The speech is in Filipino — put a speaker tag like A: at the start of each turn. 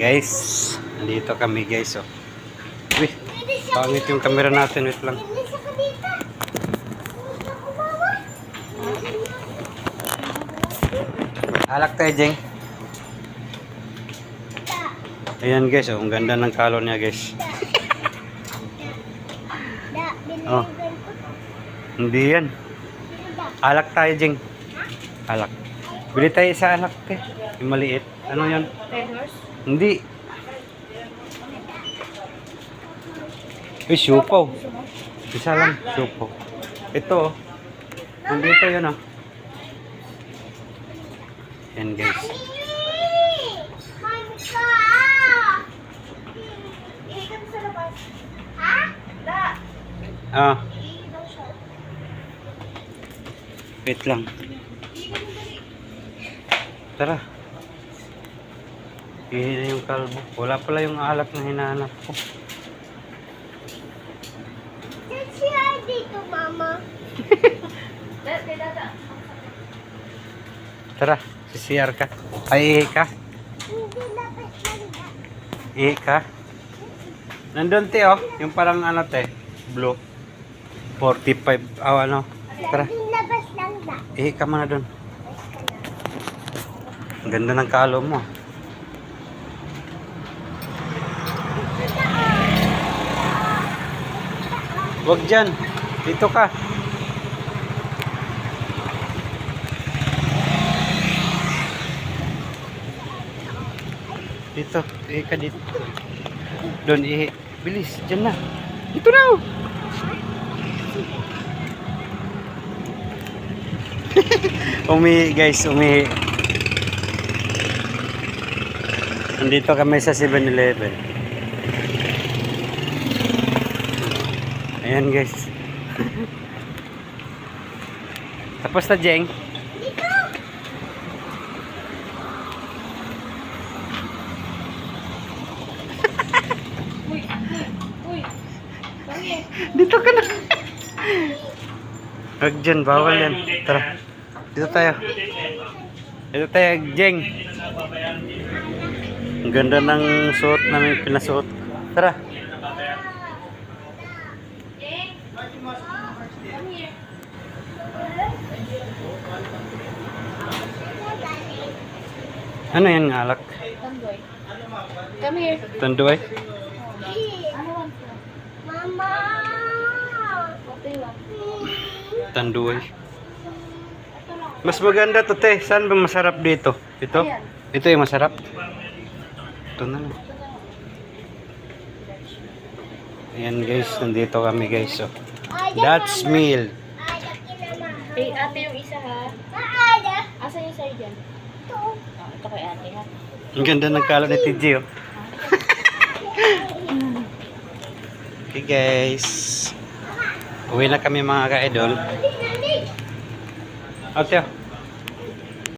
A: Guys, nandito kami guys. Oh. Uy, pangit yung camera natin. Wait lang. Alak tayo, Jeng. Ayan guys, oh, ang ganda ng kalon niya guys. Oh. Hindi yan. Alak tayo, Jeng. Alak. Bili tayo sa alak, te. Yung maliit. Ano yun? Hindi. Uy, supo. Isa lang, supo. Ito, oh. Nandito yun, oh. Yan, guys. Ah. Wait lang. Tara. Ihi na yung kalbo. Wala pala yung alak na hinahanap ko.
B: Siya dito, mama.
A: Tara, CR ka. Ay, ihi ka.
B: Hindi dapat manda.
A: Ihi ka. Nandun, te, oh. Yung parang ano, te. Blue. 45. Oh, ano. Tara.
B: Hindi labas lang da.
A: Ihi ka muna dun. Ang ganda ng kalo mo. Wag dyan. Dito ka. Dito. Ihi ka dito. Doon ihi. Bilis. Dyan na. Dito na. Umihi guys. Umihi. Nandito kami sa 7-Eleven. Ayan guys. Tapos na, Jeng. Dito ka na. Wag dyan, bawal yan. Tara. Dito tayo. Dito tayo, Jeng. Ang ganda ng suot namin pinasuot. Tara. Ano yan, alak?
C: Tandoy. Come here.
A: Tandoy?
B: Mama.
C: Okay lang.
A: Tandoy. Mas maganda to, te. Saan ba masarap dito? Ito?
C: Ayan.
A: Ito yung masarap? Ito na lang. Ayan guys, nandito kami guys. So, that's meal.
C: Eh, ate yung isa ha.
B: Ada.
C: Asan yung sa'yo dyan?
B: Ito.
C: Ito kay ate ha.
A: Ang ganda ng kalo ni TJ, oh. Okay guys. Uwi na kami mga ka-idol.
B: Nani.
A: Ate, oh.